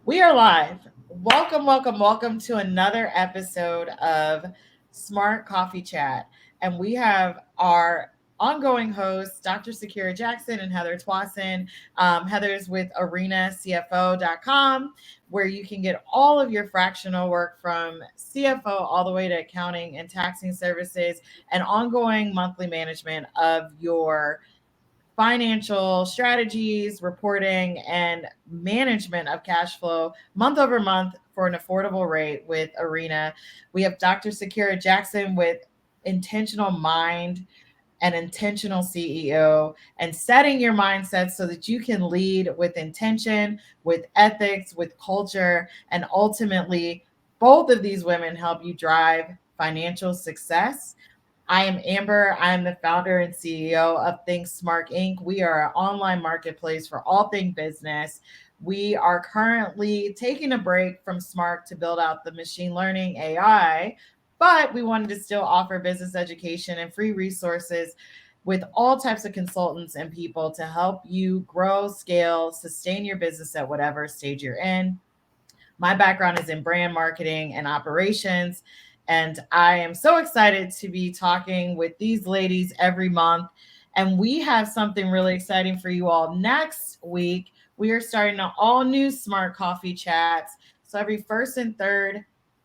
We are live. Welcome, welcome, welcome to another episode of Smart Coffee Chat. And we have our ongoing hosts, Dr. Sakira Jackson and Heather Tuason. Heather's with arenacfo.com, where you can get all of your fractional work from CFO all the way to accounting and taxing services and ongoing monthly management of your financial strategies, reporting, and management of cash flow month over month for an affordable rate with Arena. We have Dr. Sakira Jackson with Intentional Mind and Intentional CEO and setting your mindset so that you can lead with intention, with ethics, with culture, and ultimately, both of these women help you drive financial success. I am Amber. I am the founder and CEO of SMARK Inc. We are an online marketplace for all things business. We are currently taking a break from SMARK to build out the machine learning AI, but we wanted to still offer business education and free resources with all types of consultants and people to help you grow, scale, sustain your business at whatever stage you're in. My background is in brand marketing and operations. And I am so excited to be talking with these ladies every month. And we have something really exciting for you all next week. We are starting an all new Smart Coffee Chats. So every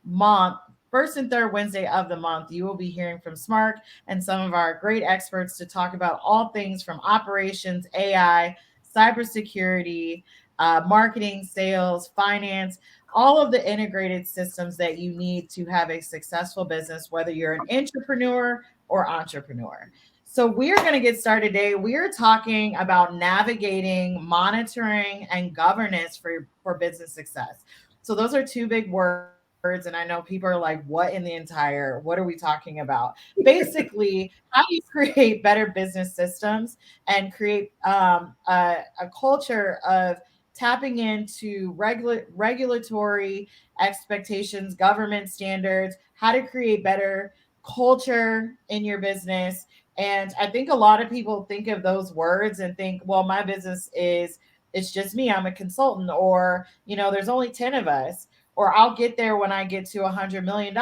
month, first and third Wednesday of the month, you will be hearing from Smart and some of our great experts to talk about all things from operations, AI, cybersecurity, marketing, sales, finance, all of the integrated systems that you need to have a successful business, whether you're an entrepreneur or entrepreneur. So we're going to get started today. We're talking about navigating, monitoring, and governance for business success. So those are two big words. And I know people are like, what in the entire, what are we talking about? Basically, how do you create better business systems and create a culture of tapping into regulatory expectations, government standards, how to create better culture in your business. And I think a lot of people think of those words and think, well, my business is, it's just me, I'm a consultant, or, there's only 10 of us, or I'll get there when I get to $100 million.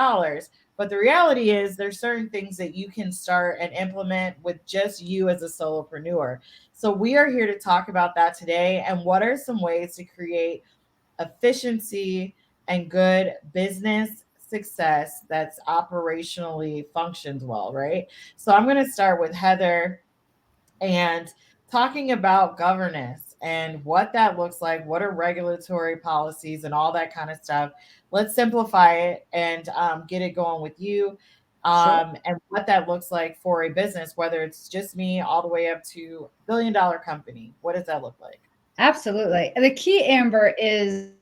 But the reality is, there's certain things that you can start and implement with just you as a solopreneur. So we are here to talk about that today and what are some ways to create efficiency and good business success that's operationally functions well, right? So I'm going to start with Heather and talking about governance and what that looks like, what are regulatory policies and all that kind of stuff. Let's simplify it and get it going with you, Sure. and what that looks like for a business, whether it's just me all the way up to $1 billion company. What does that look like? Absolutely. And the key, Amber, is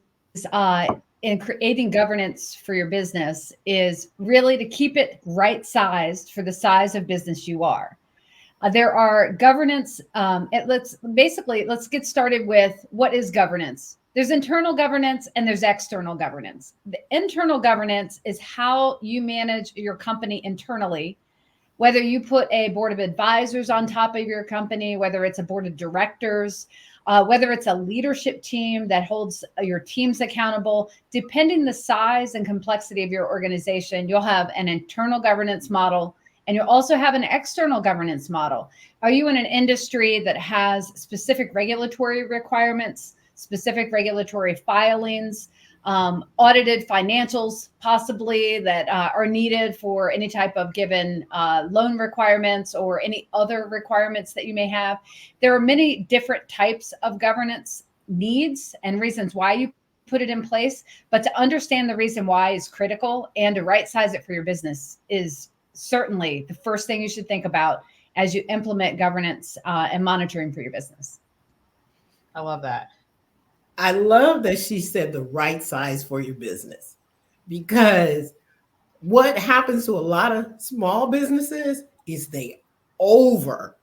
in creating governance for your business is really to keep it right sized for the size of business you are. There are governance. Let's get started with what is governance. There's internal governance and there's external governance. The internal governance is how you manage your company internally, whether you put a board of advisors on top of your company, whether it's a board of directors, whether it's a leadership team that holds your teams accountable, depending the size and complexity of your organization, you'll have an internal governance model and you'll also have an external governance model. Are you in an industry that has specific regulatory requirements, specific regulatory filings, audited financials possibly that are needed for any type of given loan requirements or any other requirements that you may have? There are many different types of governance needs and reasons why you put it in place, but to understand the reason why is critical, and to right size it for your business is certainly the first thing you should think about as you implement governance and monitoring for your business. I love that. I love that she said the right size for your business because what happens to a lot of small businesses is they over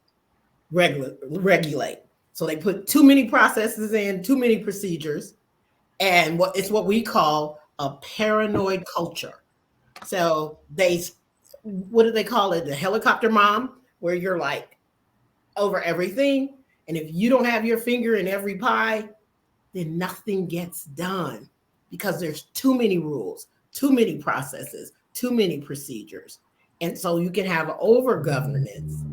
regulate. So they put too many processes in, too many procedures, and what we call a paranoid culture. So they, what do they call it? The helicopter mom, where you're like over everything, and if you don't have your finger in every pie, then nothing gets done because there's too many rules, too many processes, too many procedures. And so you can have over governance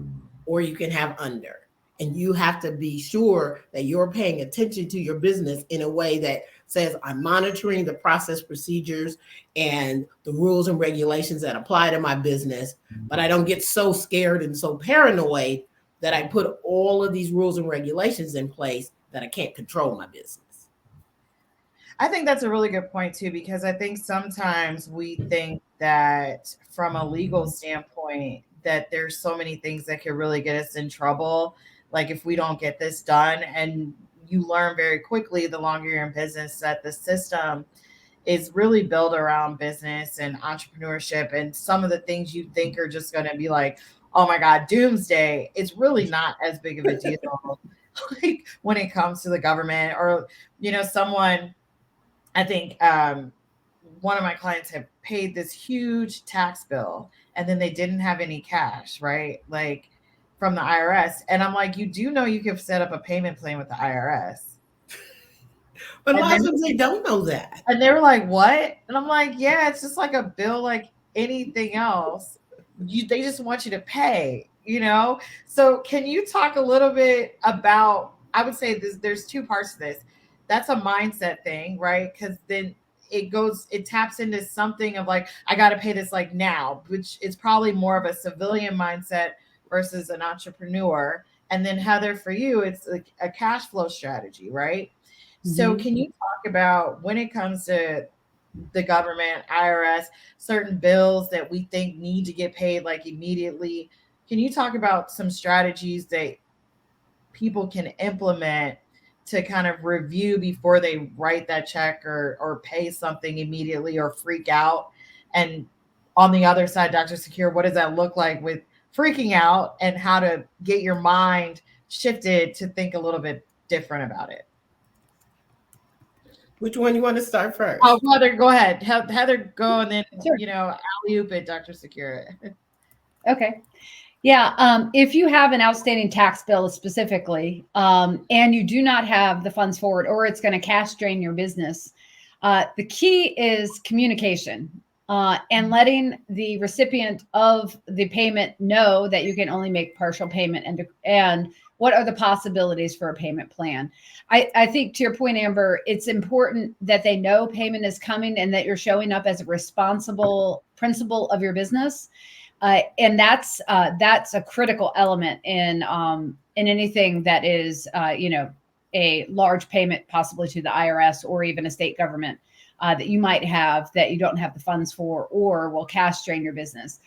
or you can have under. And you have to be sure that you're paying attention to your business in a way that says, I'm monitoring the process procedures and the rules and regulations that apply to my business, but I don't get so scared and so paranoid that I put all of these rules and regulations in place that I can't control my business. I think that's a really good point too, because I think sometimes we think that from a legal standpoint that there's so many things that could really get us in trouble. Like if we don't get this done, and you learn very quickly the longer you're in business that the system is really built around business and entrepreneurship, and some of the things you think are just going to be like, oh my God, doomsday, it's really not as big of a deal. Like when it comes to the government or, someone, I think one of my clients had paid this huge tax bill and then they didn't have any cash, right? Like from the IRS. And I'm like, you do know you can set up a payment plan with the IRS. But a lot of times they don't know that. And they were like, what? And I'm like, yeah, it's just like a bill like anything else. They just want you to pay, So can you talk a little bit about, I would say there's two parts to this. That's a mindset thing, right? Because then it taps into something of like, I got to pay this like now, which is probably more of a civilian mindset versus an entrepreneur. And then Heather, for you, it's like a cash flow strategy, right? Mm-hmm. So can you talk about when it comes to the government, IRS, certain bills that we think need to get paid like immediately? Can you talk about some strategies that people can implement to kind of review before they write that check or pay something immediately or freak out? And on the other side, Dr. Sakira, what does that look like with freaking out and how to get your mind shifted to think a little bit different about it? Which one you want to start first? Oh, Heather, go ahead. Heather, go, and then, sure. Alley-oop it, Dr. Sakira. Okay. Yeah. If you have an outstanding tax bill specifically, and you do not have the funds for it, or it's going to cash drain your business, the key is communication and letting the recipient of the payment know that you can only make partial payment and what are the possibilities for a payment plan. I think to your point, Amber, it's important that they know payment is coming and that you're showing up as a responsible principal of your business. And that's a critical element in anything that is, a large payment possibly to the IRS or even a state government that you might have that you don't have the funds for or will cash drain your business.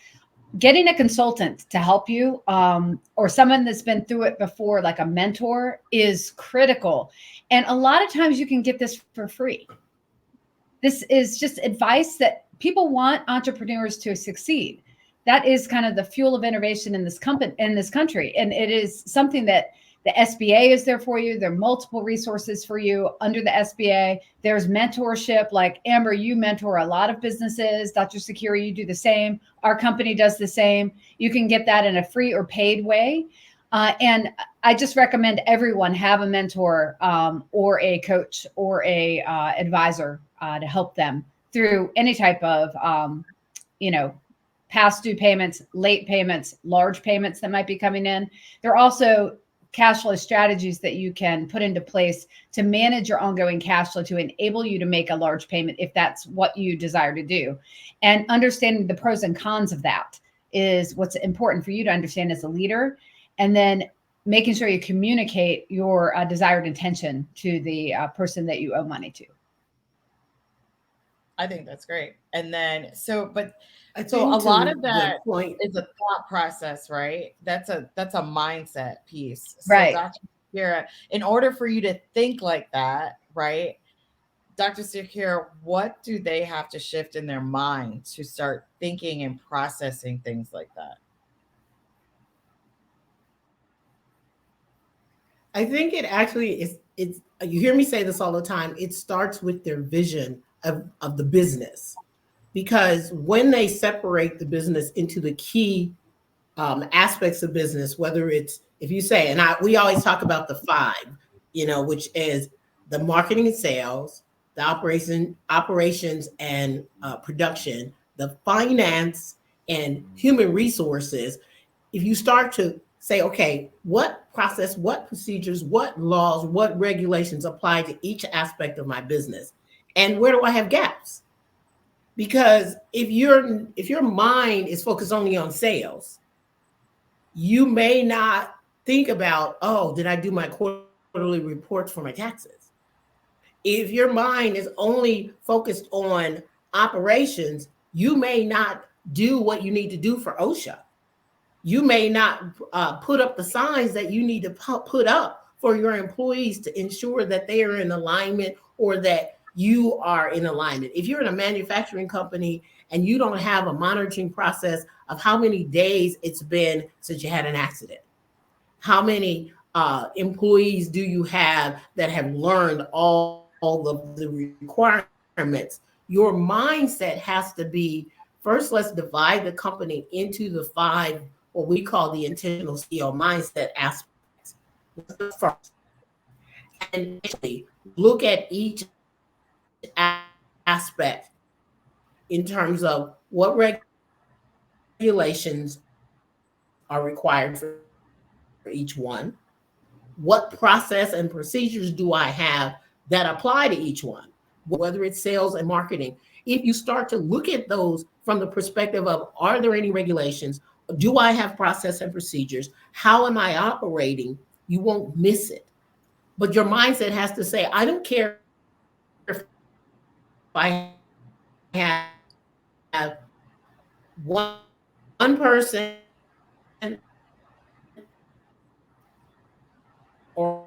Getting a consultant to help you or someone that's been through it before, like a mentor, is critical. And a lot of times you can get this for free. This is just advice that people want entrepreneurs to succeed. That is kind of the fuel of innovation in this country. And it is something that the SBA is there for you. There are multiple resources for you under the SBA. There's mentorship, like Amber, you mentor a lot of businesses. Dr. Sakira, you do the same. Our company does the same. You can get that in a free or paid way. And I just recommend everyone have a mentor or a coach or a advisor to help them through any type of, past due payments, late payments, large payments that might be coming in. There are also cash flow strategies that you can put into place to manage your ongoing cash flow to enable you to make a large payment if that's what you desire to do. And understanding the pros and cons of that is what's important for you to understand as a leader. And then making sure you communicate your desired intention to the person that you owe money to. I think that's great. And then, so a lot of that is a thought process, right? That's a mindset piece. So right. Dr. Sakira, in order for you to think like that, right? Dr. Sakira, what do they have to shift in their mind to start thinking and processing things like that? I think it actually is, you hear me say this all the time, it starts with their vision of the business. Because when they separate the business into the key aspects of business, whether it's, if you say, and we always talk about the 5, which is the marketing and sales, the operations and production, the finance and human resources. If you start to say, okay, what process, what procedures, what laws, what regulations apply to each aspect of my business, and where do I have gaps? Because if your mind is focused only on sales, you may not think about, oh, did I do my quarterly reports for my taxes? If your mind is only focused on operations, you may not do what you need to do for OSHA. You may not put up the signs that you need to put up for your employees to ensure that they are in alignment or that you are in alignment. If you're in a manufacturing company and you don't have a monitoring process of how many days it's been since you had an accident, how many employees do you have that have learned all of the requirements, your mindset has to be, first, let's divide the company into the 5, what we call the intentional CEO mindset aspects. First, and look at each aspect in terms of what regulations are required for each one. What process and procedures do I have that apply to each one, whether it's sales and marketing? If you start to look at those from the perspective of, are there any regulations? Do I have process and procedures? How am I operating? You won't miss it. But your mindset has to say, I don't care if I have one person or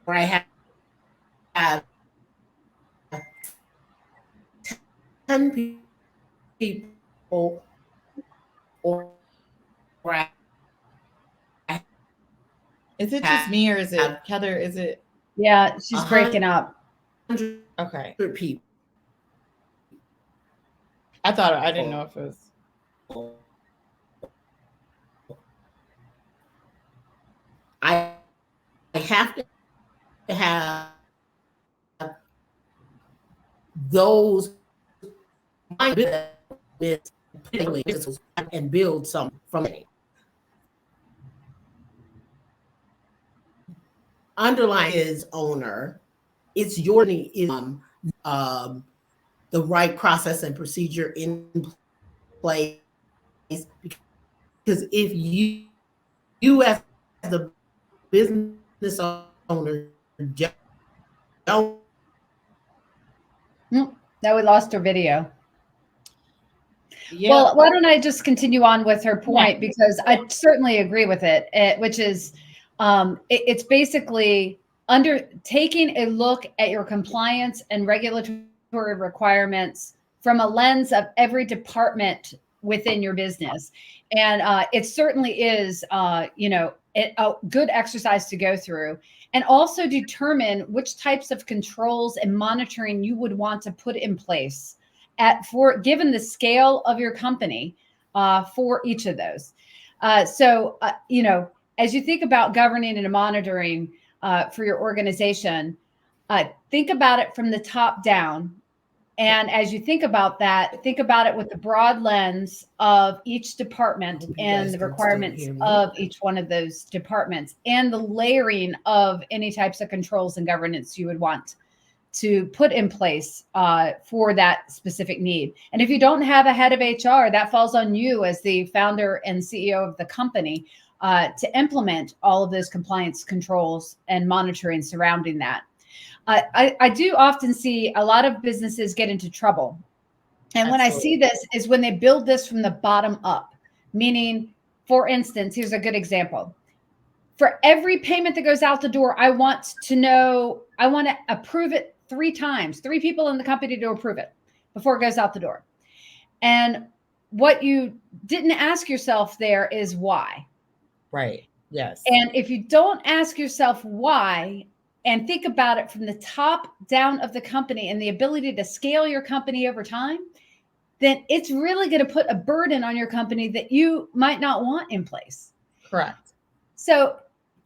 I have 10 people or I Is it just me or is it Heather? Is it? Yeah, she's breaking up. Okay. People. I didn't know if it was. I have to have those and build some from it. Underlying his owner, it's your the right process and procedure in place. Because if you as the business owner don't. Now we lost her video. Yeah. Well, why don't I just continue on with her point, because I certainly agree with it, which is it's basically taking a look at your compliance and regulatory requirements from a lens of every department within your business. And it certainly is, a good exercise to go through, and also determine which types of controls and monitoring you would want to put in place given the scale of your company for each of those. So, as you think about governing and monitoring for your organization, think about it from the top down. And as you think about that, think about it with the broad lens of each department and the requirements of each one of those departments, and the layering of any types of controls and governance you would want to put in place for that specific need. And if you don't have a head of HR, that falls on you as the founder and CEO of the company to implement all of those compliance controls and monitoring surrounding that. I do often see a lot of businesses get into trouble. And when I see this is when they build this from the bottom up, meaning, for instance, here's a good example. For every payment that goes out the door, I want to approve it 3 times, 3 people in the company to approve it before it goes out the door. And what you didn't ask yourself there is why. Right. Yes. And if you don't ask yourself why, and think about it from the top down of the company and the ability to scale your company over time, then it's really going to put a burden on your company that you might not want in place. Correct. So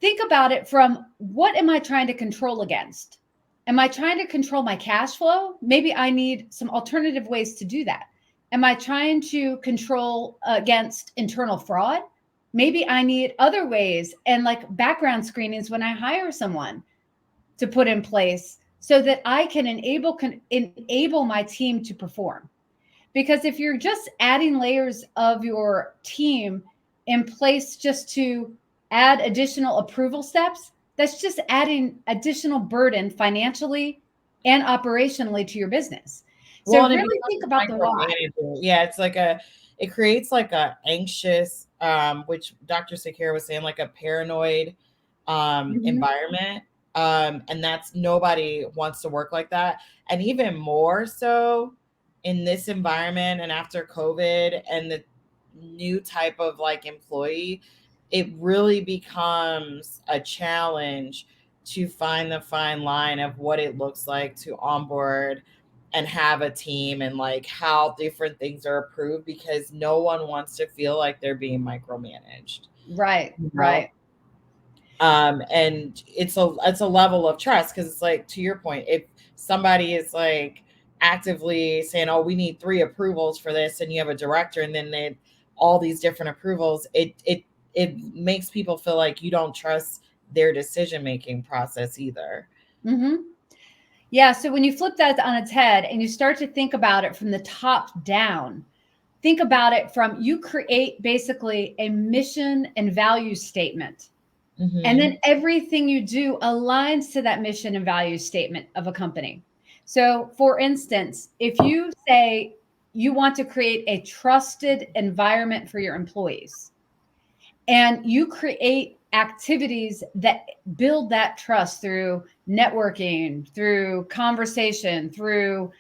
think about it from, what am I trying to control against? Am I trying to control my cash flow? Maybe I need some alternative ways to do that. Am I trying to control against internal fraud? Maybe I need other ways and like background screenings when I hire someone to put in place so that I can enable my team to perform. Because if you're just adding layers of your team in place just to add additional approval steps, that's just adding additional burden financially and operationally to your business. So Well, and it really think becomes about the why. micromanaging. Yeah, it's like it creates like a anxious, which Dr. Sakira was saying, like a paranoid Mhm. environment. And that's nobody wants to work like that. And even more so in this environment and after COVID and the new type of like employee, it really becomes a challenge to find the fine line of what it looks like to onboard and have a team and like how different things are approved because no one wants to feel like they're being micromanaged. Right, You know? right. And it's a level of trust because it's like to your point, if somebody is like actively saying, oh, we need 3 approvals for this, and you have a director and then they all these different approvals, it makes people feel like you don't trust their decision making process either. Hmm. Yeah. So when you flip that on its head and you start to think about it from the top down, think about it from you create basically a mission and value statement. And Mm-hmm. then everything you do aligns to that mission and value statement of a company. So, for instance, if you say you want to create a trusted environment for your employees and you create activities that build that trust through networking, through conversation, through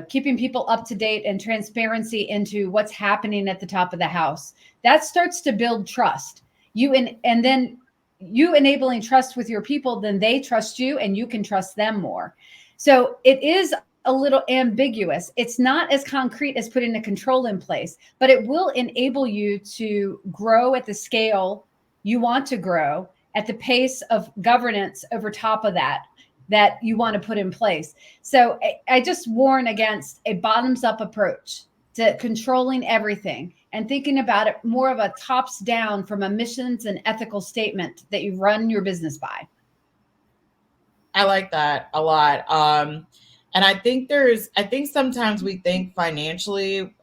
keeping people up to date and transparency into what's happening at the top of the house, that starts to build trust. And then you enabling trust with your people, then they trust you and you can trust them more. So it is a little ambiguous. It's not as concrete as putting a control in place, but it will enable you to grow at the scale you want to grow at the pace of governance over top of that you want to put in place. So I just warn against a bottoms up approach to controlling everything and thinking about it more of a tops down from a missions and ethical statement that you run your business by. I like that a lot. And I think sometimes we think financially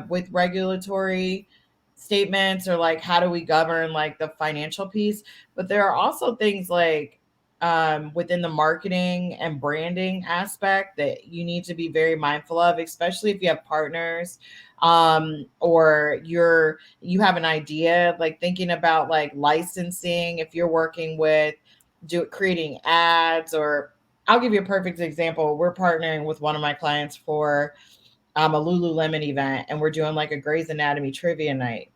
with regulatory statements or like how do we govern like the financial piece, but there are also things like within the marketing and branding aspect that you need to be very mindful of, especially if you have partners or you have an idea, like thinking about like licensing if you're working with creating ads. Or I'll give you a perfect example. We're partnering with one of my clients for a Lululemon event, and we're doing like a Grey's Anatomy trivia night.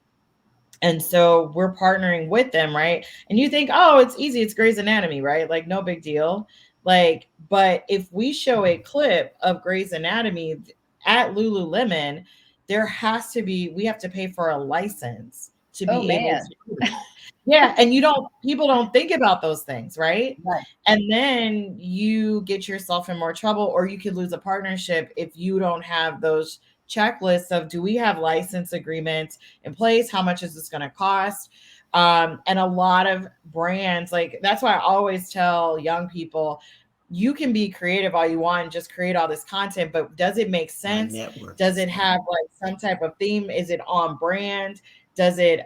And so we're partnering with them, right? And you think, oh, it's easy, it's Grey's Anatomy, right? Like no big deal. Like, but if we show a clip of Grey's Anatomy at Lululemon, we have to pay for a license to Oh be able man. to do that. Yeah, and people don't think about those things, right? Right. And then you get yourself in more trouble, or you could lose a partnership if you don't have those checklists of do we have license agreements in place? How much is this going to cost? And a lot of brands, like that's why I always tell young people, you can be creative all you want and just create all this content, but does it make My sense? network Does is it have like some type of theme? Is it on brand? Does it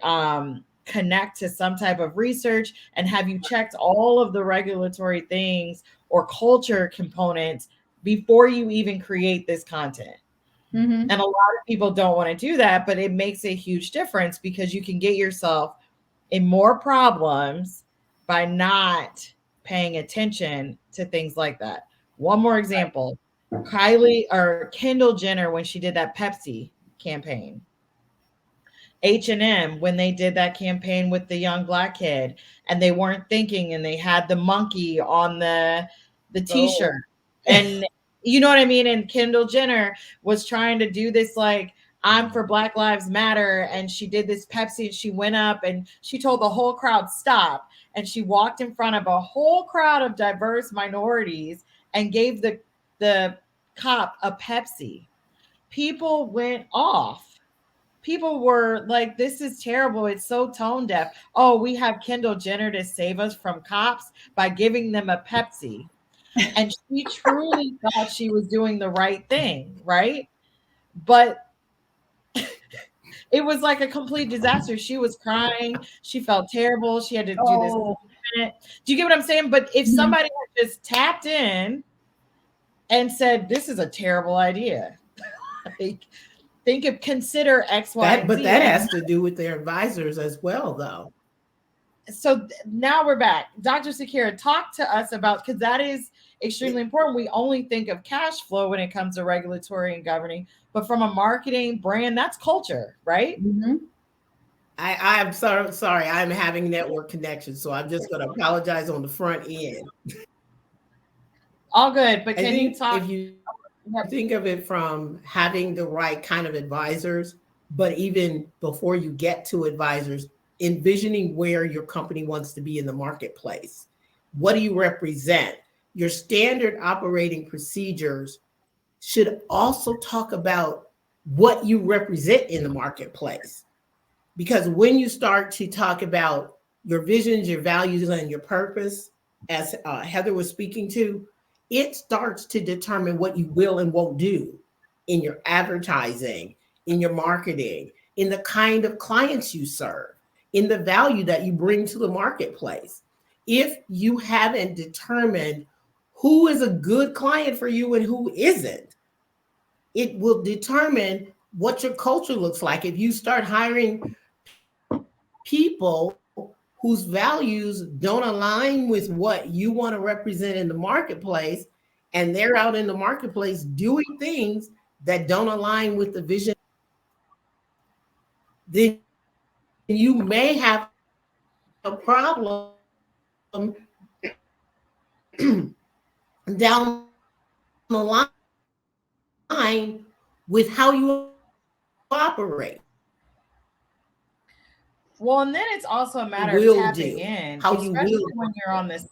connect to some type of research? And have you checked all of the regulatory things or culture components before you even create this content? Mm-hmm. And a lot of people don't want to do that, but it makes a huge difference because you can get yourself in more problems by not paying attention to things like that. One more example. Kylie or Kendall Jenner, when she did that Pepsi campaign, H&M when they did that campaign with the young black kid, and they weren't thinking, and they had the monkey on the Oh. t-shirt. And you know what I mean? And Kendall Jenner was trying to do this like I'm for Black Lives Matter, and she did this Pepsi, and she went up and she told the whole crowd stop, and she walked in front of a whole crowd of diverse minorities and gave the cop a Pepsi. People went off. People were like, this is terrible. It's so tone deaf. Oh, we have Kendall Jenner to save us from cops by giving them a Pepsi. And she truly thought she was doing the right thing, right? But it was like a complete disaster. She was crying. She felt terrible. She had to do this. Oh, Do you get what I'm saying? But if Mhm. somebody had just tapped in and said, this is a terrible idea, like, consider X, Y, That, and but Z. that has to do with their advisors as well, though. So now we're back. Dr. Sakira, talk to us about, because that is extremely important. We only think of cash flow when it comes to regulatory and governing, but from a marketing brand, that's culture, right? Mhm. I'm sorry. I'm having network connection, so I'm just going to apologize on the front end. All good, but I can you think talk? if you think of it from having the right kind of advisors, but even before you get to advisors, envisioning where your company wants to be in the marketplace. What do you represent? Your standard operating procedures should also talk about what you represent in the marketplace. Because when you start to talk about your visions, your values, and your purpose, as Heather was speaking to, it starts to determine what you will and won't do in your advertising, in your marketing, in the kind of clients you serve, in the value that you bring to the marketplace. If you haven't determined who is a good client for you and who isn't, it will determine what your culture looks like. If you start hiring people whose values don't align with what you want to represent in the marketplace, and they're out in the marketplace doing things that don't align with the vision, then you may have a problem down the line with how you operate. Well, and then it's also a matter of Will tapping do in, how you especially will. when you're on the sales,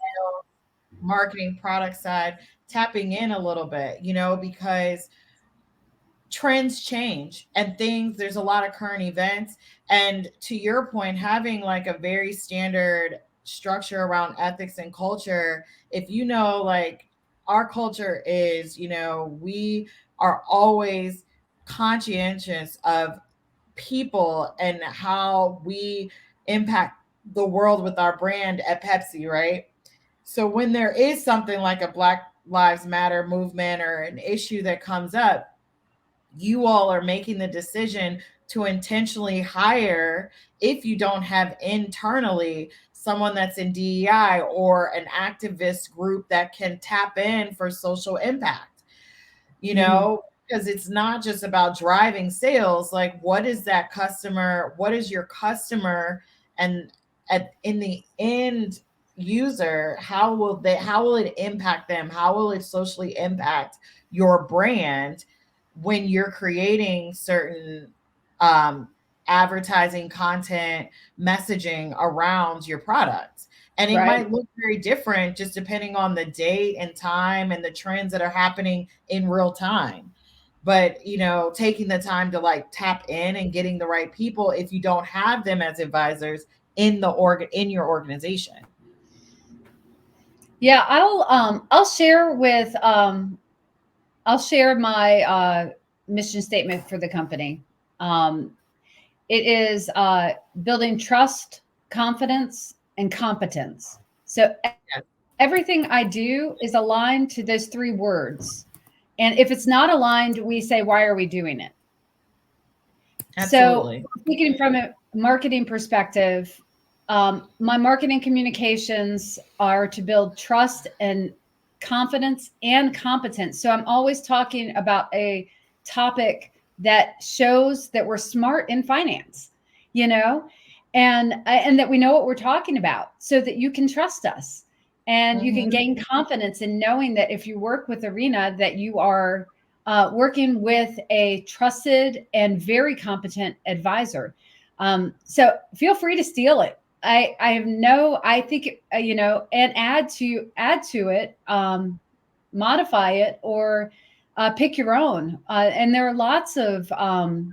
marketing, product side, tapping in a little bit, because trends change and things, there's a lot of current events. And to your point, having like a very standard structure around ethics and culture, if like our culture is, we are always conscientious of people and how we impact the world with our brand at Pepsi, right? So when there is something like a Black Lives Matter movement or an issue that comes up, you all are making the decision to intentionally hire, if you don't have internally someone that's in DEI or an activist group that can tap in for social impact, because it's not just about driving sales. Like, what is that customer? What is your customer? And in the end user, how will it impact them? How will it socially impact your brand when you're creating certain um, advertising content messaging around your products? And it Right. might look very different just depending on the date and time and the trends that are happening in real time. But taking the time to like tap in and getting the right people if you don't have them as advisors in your organization. Yeah, I'll share my mission statement for the company. It is building trust, confidence, and competence. So Yes, everything I do is aligned to those three words. And if it's not aligned, we say, why are we doing it? So absolutely. speaking from a marketing perspective, my marketing communications are to build trust and confidence and competence. So I'm always talking about a topic that shows that we're smart in finance, and that we know what we're talking about, so that you can trust us and you can gain confidence in knowing that if you work with Arena, that you are working with a trusted and very competent advisor. So feel free to steal it. I think, and add to it, modify it, or pick your own. And there are lots of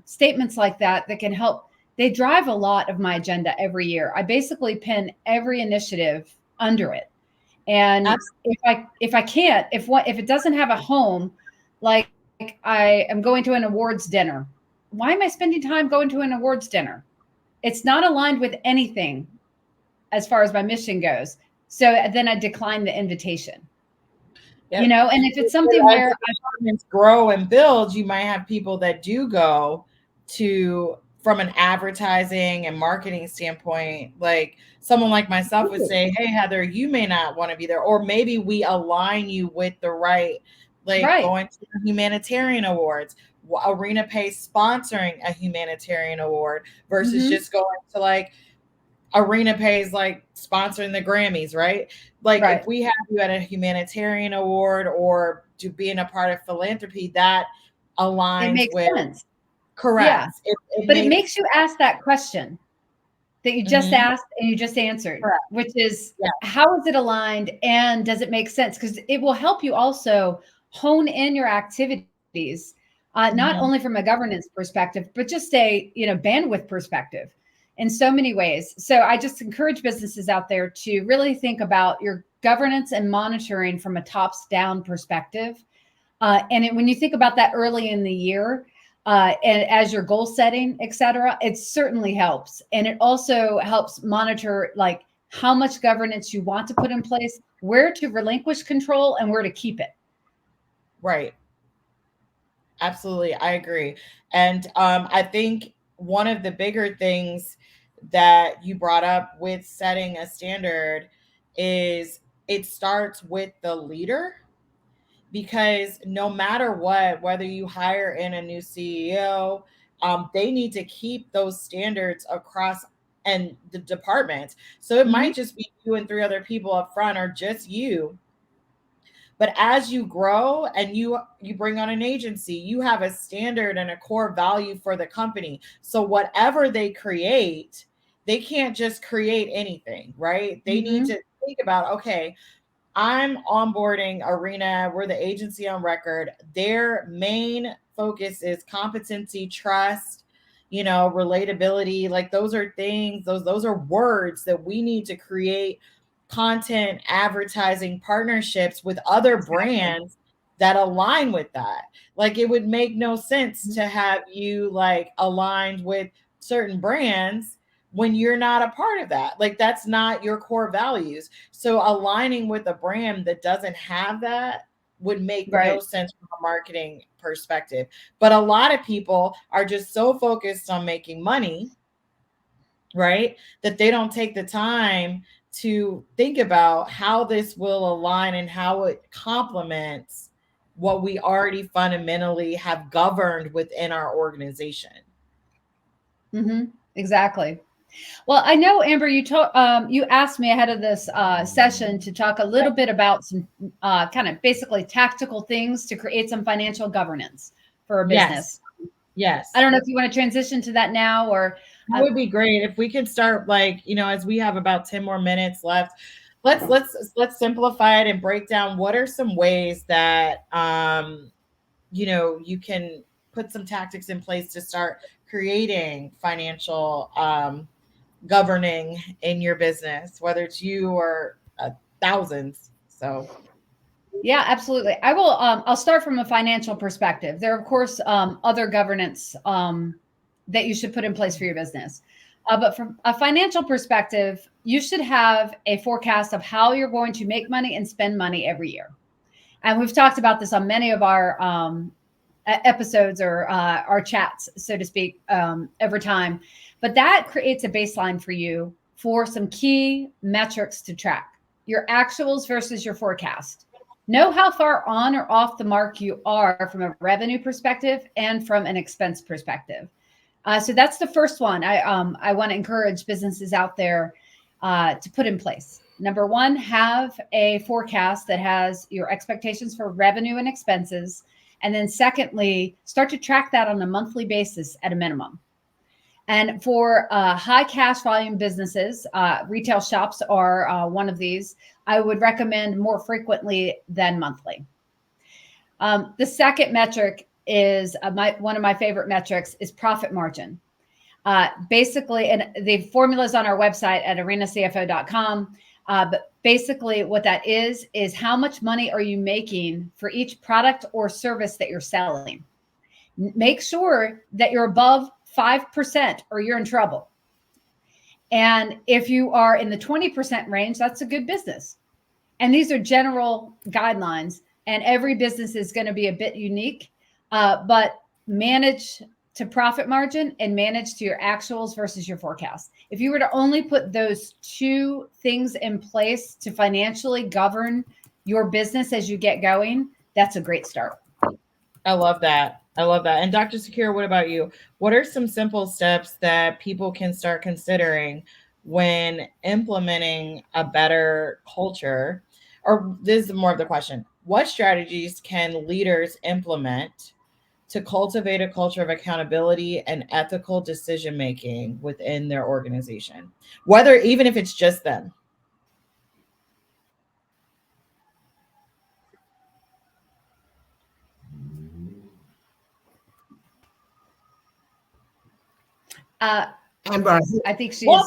statements like that can help. They drive a lot of my agenda every year. I basically pin every initiative under it. And if I can't, if it doesn't have a home, like I am going to an awards dinner, why am I spending time going to an awards dinner? It's not aligned with anything as far as my mission goes. So then I decline the invitation. Yep. And if it's something where departments grow and build, you might have people that do go to, from an advertising and marketing standpoint, like someone like myself would say, hey, Heather, you may not want to be there. Or maybe we align you with the right, like going to the humanitarian awards, Arena Pay sponsoring a humanitarian award versus just going to like Arena Pays, like sponsoring the Grammys, right? Like if we have you at a humanitarian award or to being a part of philanthropy, that aligns with sense. Correct. Yeah. It makes you ask that question that you just asked and you just answered, which is how is it aligned and does it make sense? Because it will help you also hone in your activities, not only from a governance perspective, but just a bandwidth perspective in so many ways. So I just encourage businesses out there to really think about your governance and monitoring from a tops down perspective. When you think about that early in the year, and as you're goal setting, et cetera, it certainly helps. And it also helps monitor like how much governance you want to put in place, where to relinquish control and where to keep it. Right. Absolutely. I agree. And I think one of the bigger things that you brought up with setting a standard is it starts with the leader. Because no matter what, whether you hire in a new CEO, they need to keep those standards across and the department. So it might just be you and 3 other people up front, or just you. But as you grow and you bring on an agency, you have a standard and a core value for the company. So whatever they create, they can't just create anything, right? They need to think about, okay, I'm onboarding Arena. We're the agency on record. Their main focus is competency, trust, relatability. Like those are things, those are words that we need to create content, advertising partnerships with other brands that align with that. Like it would make no sense to have you like aligned with certain brands when you're not a part of that. Like that's not your core values. So aligning with a brand that doesn't have that would make no sense from a marketing perspective. But a lot of people are just so focused on making money, right, that they don't take the time to think about how this will align and how it complements what we already fundamentally have governed within our organization. Exactly. Well, I know, Amber, you asked me ahead of this session to talk a little bit about some kind of basically tactical things to create some financial governance for a business. Yes. I don't know if you want to transition to that now, or that would be great if we could start, like, as we have about 10 more minutes left. Let's simplify it and break down what are some ways that you can put some tactics in place to start creating financial governing in your business, whether it's you or thousands. So yeah, absolutely. I will. I'll start from a financial perspective. There are, of course, other governance that you should put in place for your business. But from a financial perspective, you should have a forecast of how you're going to make money and spend money every year. And we've talked about this on many of our episodes or our chats, so to speak, every time. But that creates a baseline for you for some key metrics to track: your actuals versus your forecast. Know how far on or off the mark you are from a revenue perspective and from an expense perspective. So that's the first one I want to encourage businesses out there to put in place. Number one, have a forecast that has your expectations for revenue and expenses. And then secondly, start to track that on a monthly basis at a minimum. And for high cash volume businesses, retail shops are one of these. I would recommend more frequently than monthly. The second metric is one of my favorite metrics is profit margin. Basically, and the formula's on our website at arenacfo.com. But basically what that is how much money are you making for each product or service that you're selling? Make sure that you're above 5% or you're in trouble. And if you are in the 20% range, that's a good business. And these are general guidelines, and every business is going to be a bit unique, but manage to profit margin and manage to your actuals versus your forecast. If you were to only put those two things in place to financially govern your business as you get going, that's a great start. I love that. I love that. And Dr. Sakira, what about you? What are some simple steps that people can start considering when implementing a better culture? Or this is more of the question. What strategies can leaders implement to cultivate a culture of accountability and ethical decision making within their organization? Whether even if it's just them. Amber, I think she's. Well,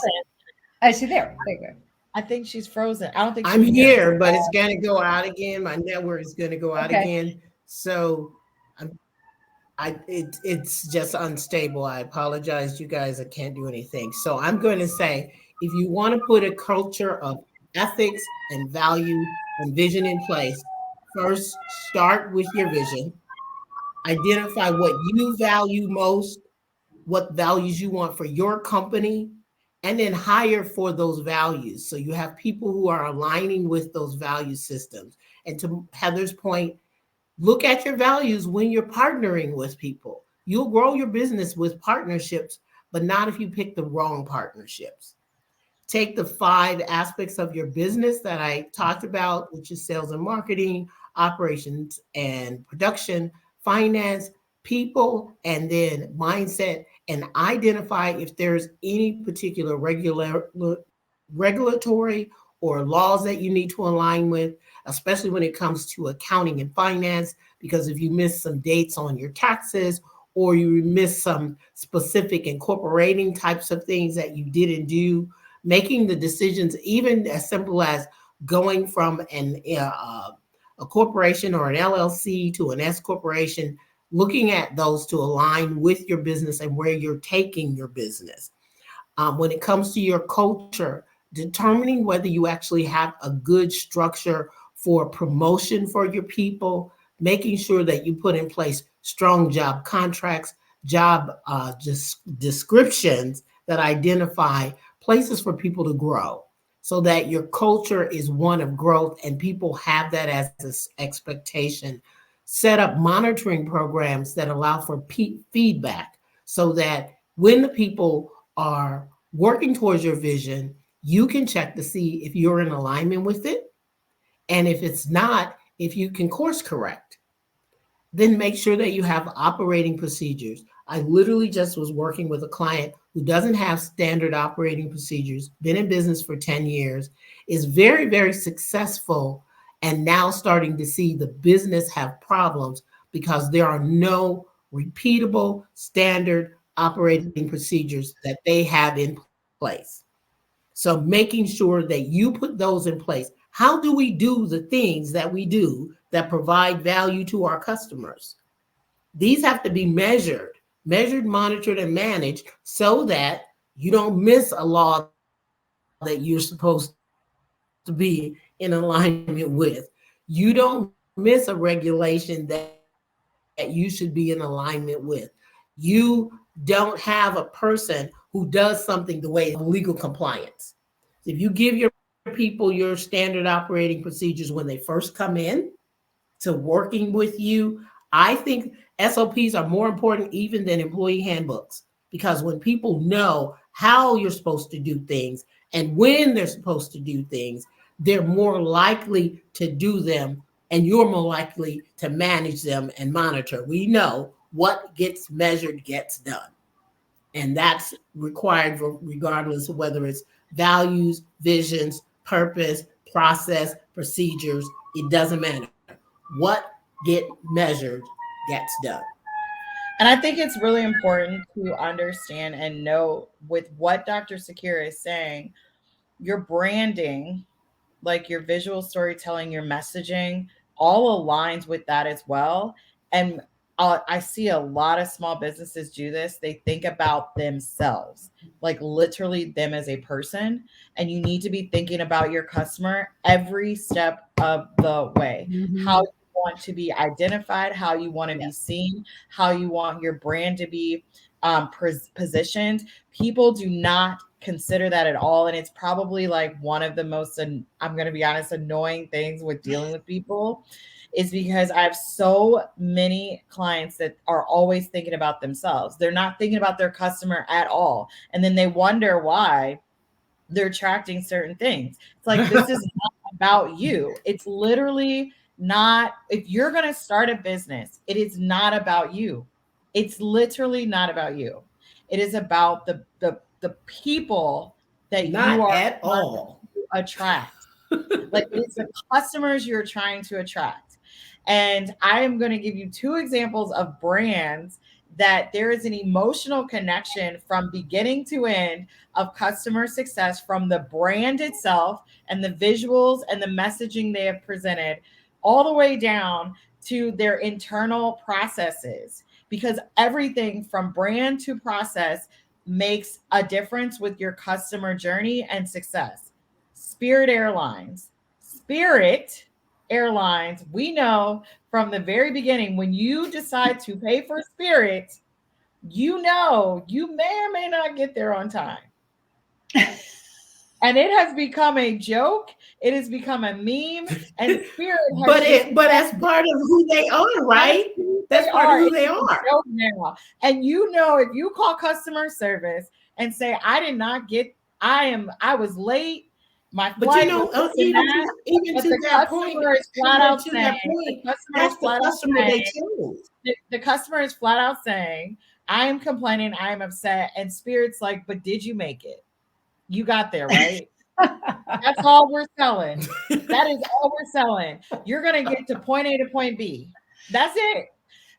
Is she there? There you go. I think she's frozen. I don't think I'm she's here, but it's going to go out again. My network is going to go out Okay. again. So it's just unstable. I apologize, you guys. I can't do anything. So I'm going to say, if you want to put a culture of ethics and value and vision in place, first start with your vision. Identify what you value most, what values you want for your company, and then hire for those values. So you have people who are aligning with those value systems. And to Heather's point, look at your values when you're partnering with people. You'll grow your business with partnerships, but not if you pick the wrong partnerships. Take the 5 aspects of your business that I talked about, which is sales and marketing, operations and production, finance, people, and then mindset, and identify if there's any particular regulatory or laws that you need to align with, especially when it comes to accounting and finance, because if you miss some dates on your taxes or you miss some specific incorporating types of things that you didn't do, making the decisions, even as simple as going from a corporation or an LLC to an S corporation, looking at those to align with your business and where you're taking your business. When it comes to your culture, determining whether you actually have a good structure for promotion for your people, making sure that you put in place strong job contracts, job descriptions that identify places for people to grow, so that your culture is one of growth and people have that as an expectation. Set up monitoring programs that allow for feedback, so that when the people are working towards your vision, you can check to see if you're in alignment with it. And if it's not, if you can course correct. Then make sure that you have operating procedures. I literally just was working with a client who doesn't have standard operating procedures, been in business for 10 years, is very, very successful, and now starting to see the business have problems because there are no repeatable standard operating procedures that they have in place. So making sure that you put those in place. How do we do the things that we do that provide value to our customers? These have to be measured, monitored, and managed so that you don't miss a law that you're supposed to be in alignment with. You don't miss a regulation that you should be in alignment with. You don't have a person who does something the way of legal compliance. If you give your people your standard operating procedures when they first come in to working with you, I think SOPs are more important even than employee handbooks, because when people know how you're supposed to do things and when they're supposed to do things, they're more likely to do them, and you're more likely to manage them and monitor. We know what gets measured gets done. And that's required regardless of whether it's values, visions, purpose, process, procedures. It doesn't matter. What get measured gets done. And I think it's really important to understand and know with what Dr. Sakira is saying, your branding, like your visual storytelling, your messaging, all aligns with that as well. And I see a lot of small businesses do this. They think about themselves, like literally them as a person. And you need to be thinking about your customer every step of the way. How you want to be identified, how you want to be seen, how you want your brand to be positioned. People do not consider that at all. And it's probably like one of the most, I'm going to be honest, annoying things with dealing with people is because I have so many clients that are always thinking about themselves. They're not thinking about their customer at all. And then they wonder why they're attracting certain things. It's like, this is not about you. It's literally not, if you're going to start a business, it is not about you. It's literally not about you. It is about the people that you Not are at trying all. to attract. Like it's the customers you're trying to attract. And I am going to give you two examples of brands that there is an emotional connection from beginning to end of customer success from the brand itself and the visuals and the messaging they have presented all the way down to their internal processes, because everything from brand to process makes a difference with your customer journey and success. Spirit Airlines. Spirit Airlines, we know from the very beginning, when you decide to pay for Spirit, you know you may or may not get there on time. And it has become a joke. It has become a meme. And Spirit has but that's part of who they are, right? That's part of who they are. Now. And you know, if you call customer service and say, I did not get, I was late. My flight, but you know, even to that point, is flat out saying, that's the customer they chose. The customer is flat out saying, I am complaining, I am upset. And Spirit's like, but did you make it? You got there, right? That's all we're selling. That is all we're selling. You're going to get to point A to point B. That's it.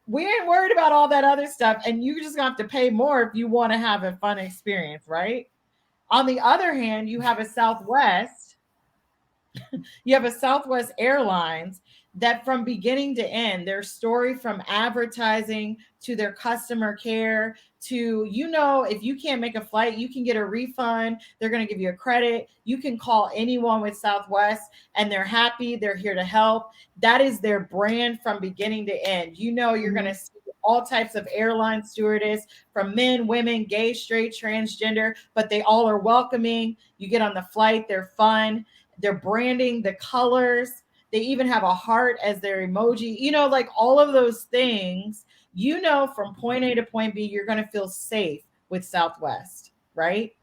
We ain't worried about all that other stuff. And you just have to pay more if you want to have a fun experience, right? On the other hand, you have a Southwest Airlines that from beginning to end, their story from advertising to their customer care to, you know, if you can't make a flight, you can get a refund. They're going to give you a credit. You can call anyone with Southwest and they're happy. They're here to help. That is their brand from beginning to end. You know, you're going to see all types of airline stewardess from men, women, gay, straight, transgender, but they all are welcoming. You get on the flight. They're fun. They're branding the colors. They even have a heart as their emoji, you know, like all of those things, you know, from point A to point B, you're going to feel safe with Southwest, right?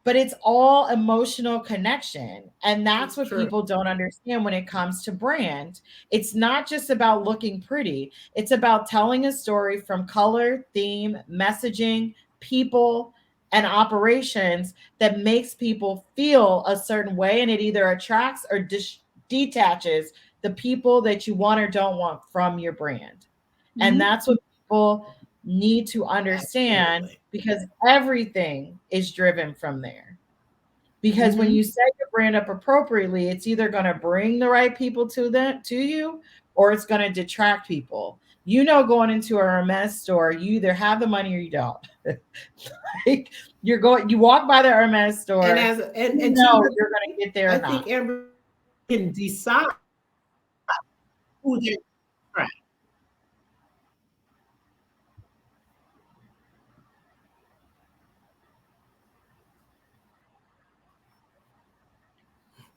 But it's all emotional connection. And that's what people don't understand when it comes to brand. It's not just about looking pretty. It's about telling a story from color, theme, messaging, people, and operations that makes people feel a certain way. And it either attracts or detaches the people that you want or don't want from your brand. And that's what people need to understand. Absolutely. Because everything is driven from there. Because when you set your brand up appropriately, it's either going to bring the right people to you, or it's going to detract people. You know, going into a Hermes store, you either have the money or you don't. Like you walk by the Hermes store, and you know you're going to get there. I think everyone can decide who they're right.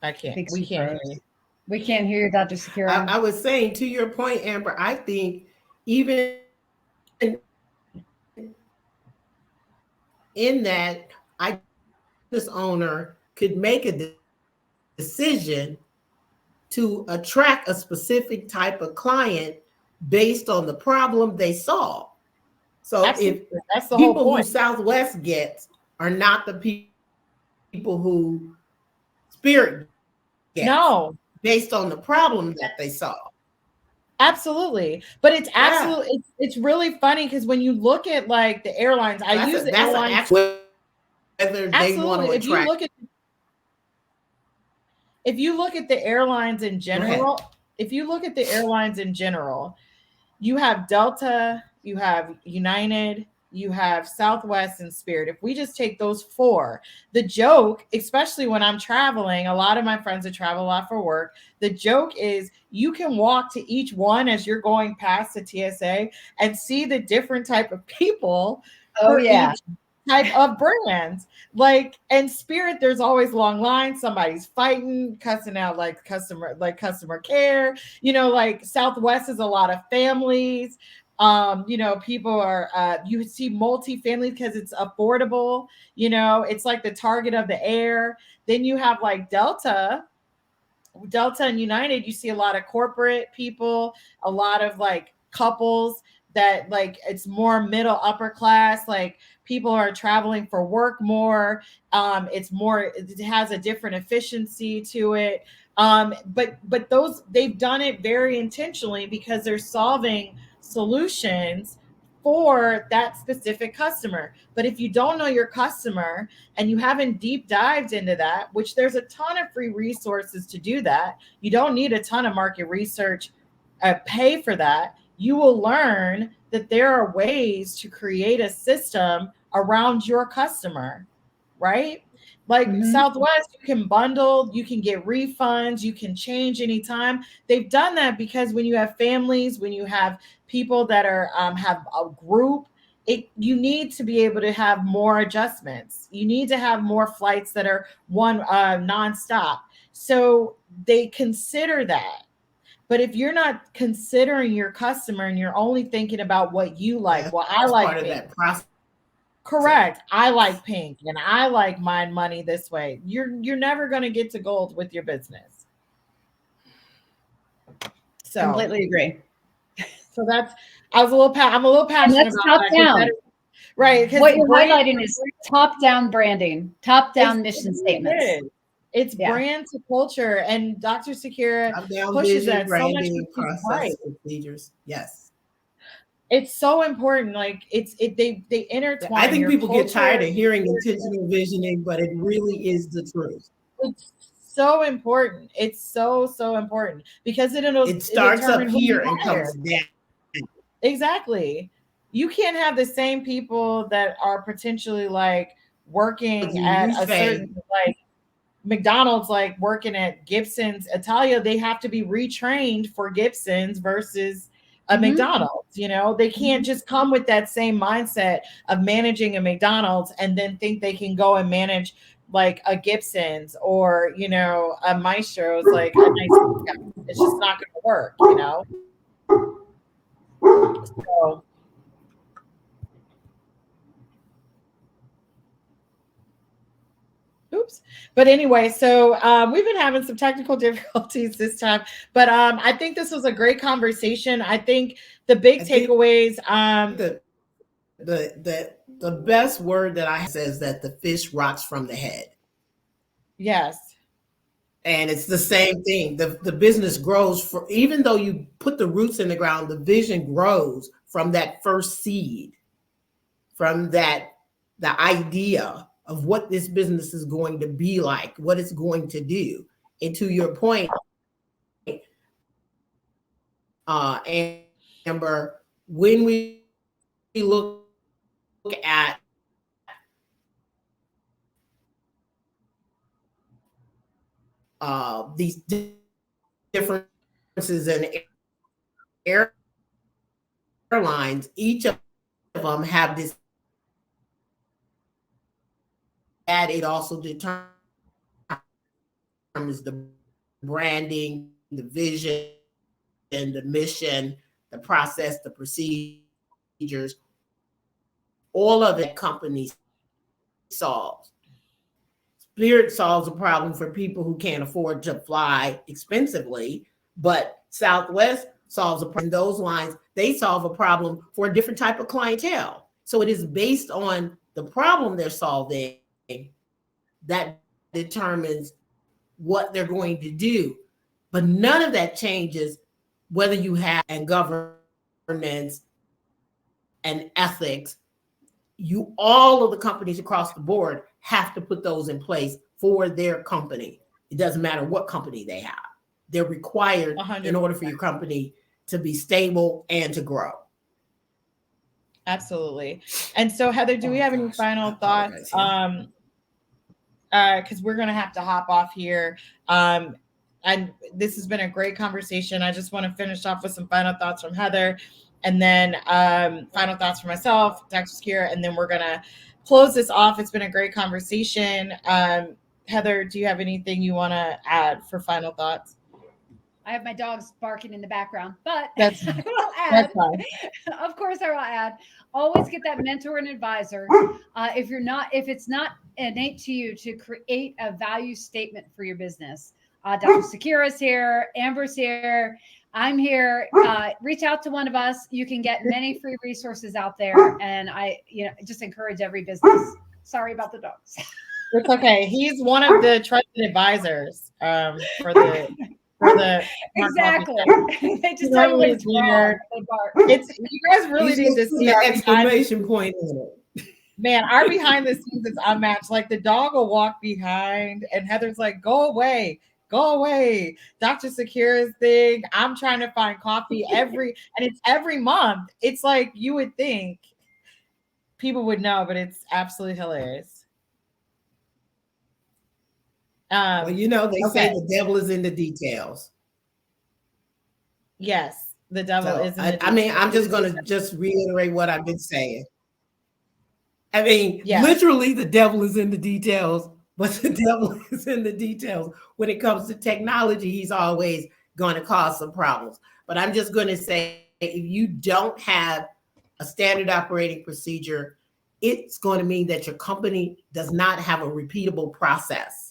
I can't. We can't hear you. We can't hear you, Dr. Sakira. I was saying, to your point, Amber, I think even in that, this owner could make a decision to attract a specific type of client based on the problem they solve. So if Absolutely. That's the whole people who point. Southwest gets are not the people who Spirit gets No, based on the problem that they solve. absolutely. But it's Yeah. absolutely it's really funny because when you look at like the airlines, I So use the that's an airlines actual whether they want absolutely. to attract. If you look at the airlines in Go ahead. general, if you look at the airlines in general, you have Delta, you have United, you have Southwest and Spirit. If we just take those four, the joke, especially when I'm traveling, a lot of my friends that travel a lot for work, the joke is you can walk to each one as you're going past the TSA and see the different type of people Oh for yeah. each type of brands. Like and Spirit, there's always long lines. Somebody's fighting, cussing out customer care. Like Southwest is a lot of families. People are you see multi-family because it's affordable. It's like the target of the air. Then you have like Delta and United, you see a lot of corporate people, a lot of like couples that like it's more middle upper class, like people are traveling for work more. It has a different efficiency to it. But those they've done it very intentionally because they're solving solutions for that specific customer. But if you don't know your customer and you haven't deep dived into that, which there's a ton of free resources to do that, you don't need a ton of market research, pay for that. You will learn that there are ways to create a system around your customer, right? Like Mhm. Southwest, you can bundle, you can get refunds, you can change anytime. They've done that because when you have families, when you have people that are have a group, you need to be able to have more adjustments. You need to have more flights that are one nonstop. So they consider that. But if you're not considering your customer and you're only thinking about what you like, well, I That's part like of pink. that process. Correct. I like pink and I like my money this way. You're never going to get to gold with your business. So, Completely agree. so that's I'm a little And passionate that's about top that down. right because What you're brand highlighting is top down branding, top down mission statements. It's Yeah. brand to culture, and Dr. Sakira Top down pushes vision, that so much. branding, She's right. process, procedures. Yes. It's so important. Like they I intertwine think your people get tired culture. of hearing intentional visioning, but it really is the truth. It's so important. It's so important because It it starts up determine who here you and hire. comes down. Exactly. You can't have the same people that are potentially like working at You a certain say, like McDonald's, like working at Gibson's Italia, they have to be retrained for Gibson's versus a Mhm. McDonald's. They can't just come with that same mindset of managing a McDonald's and then think they can go and manage like a Gibson's or, a Maestro's, like a nice steakhouse. It's just not going to work. So, oops. But anyway, so we've been having some technical difficulties this time, but I think this was a great conversation. I think the big I think takeaways, the best word that I have says that the fish rots from the head. yes, And it's the same thing. The business grows for even though you put the roots in the ground, the vision grows from that first seed, from the idea of what this business is going to be like, what it's going to do. And to your point, Amber, when we look at these differences in airlines, each of them have this, and it also determines the branding, the vision, and the mission, the process, the procedures, all of it company solves. Spirit solves a problem for people who can't afford to fly expensively, but Southwest solves a problem. In those lines, they solve a problem for a different type of clientele. So it is based on the problem they're solving that determines what they're going to do. But none of that changes whether you have and governance and ethics. You all of the companies across the board have to put those in place for their company. It doesn't matter what company they have. They're required 100%. in order for your company to be stable and to grow. Absolutely. And so, Heather, do we have any final thoughts? Because we're going to have to hop off here. And this has been a great conversation. I just want to finish off with some final thoughts from Heather, and then final thoughts for myself, Dr. Sakira, and then we're going to close this off. It's been a great conversation. Heather, do you have anything you want to add for final thoughts? I have my dogs barking in the background, but That's, I will add, that's fine. of course I will add, always get that mentor and advisor. If it's not innate to you to create a value statement for your business. Dr. Sakira's here, Amber's here, I'm here. Reach out to one of us. You can get many free resources out there. And I just encourage every business. Sorry about the dogs. It's okay. He's one of the trusted advisors for the exactly. They just tell you it's weird. It's you guys really need to see our exclamation point in it. Man, our behind the scenes is unmatched. Like the dog will walk behind, and Heather's like, "Go away, go away." Dr. Sakira's thing. I'm trying to find coffee and it's every month. It's like you would think people would know, but it's absolutely hilarious. Well, they say the devil is in the details. Yes, the devil is in the details. I mean, I'm just going to reiterate what I've been saying. I mean, literally the devil is in the details, but the devil is in the details. When it comes to technology, he's always going to cause some problems. But I'm just going to say, if you don't have a standard operating procedure, it's going to mean that your company does not have a repeatable process.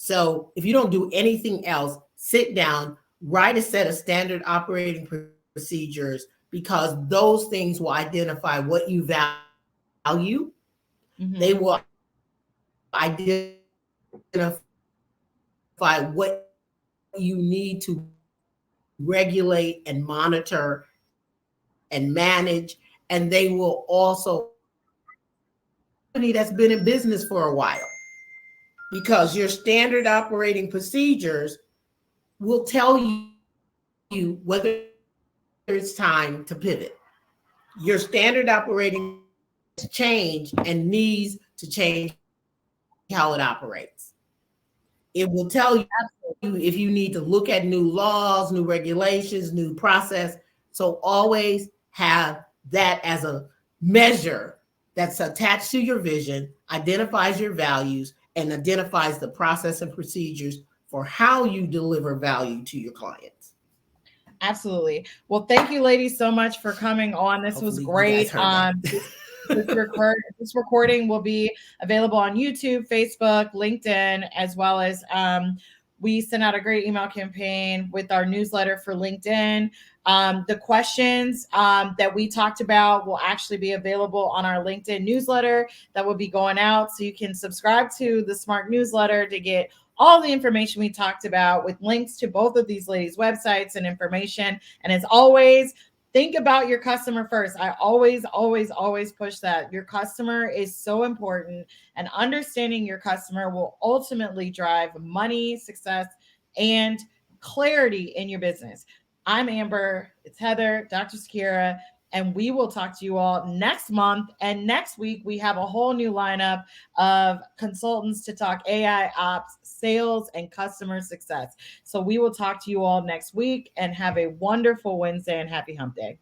So if you don't do anything else, sit down, write a set of standard operating procedures, because those things will identify what you value. Mm-hmm. They will identify what you need to regulate and monitor and manage. And they will also company that's been in business for a while. Because your standard operating procedures will tell you whether it's time to pivot. Your standard operating change and needs to change how it operates. It will tell you if you need to look at new laws, new regulations, new process. So always have that as a measure that's attached to your vision, identifies your values, and identifies the process and procedures for how you deliver value to your clients. Absolutely. Well, thank you, ladies, so much for coming on. This was great. This recording will be available on YouTube, Facebook, LinkedIn, as well as we sent out a great email campaign with our newsletter for LinkedIn. The questions that we talked about will actually be available on our LinkedIn newsletter that will be going out. So you can subscribe to the SMARK newsletter to get all the information we talked about with links to both of these ladies' websites and information. And as always, think about your customer first. I always push that. Your customer is so important, and understanding your customer will ultimately drive money, success, and clarity in your business. I'm Amber. It's Heather, Dr. Sakira, and we will talk to you all next month. And next week, we have a whole new lineup of consultants to talk AI ops, sales, and customer success. So we will talk to you all next week, and have a wonderful Wednesday and happy hump day.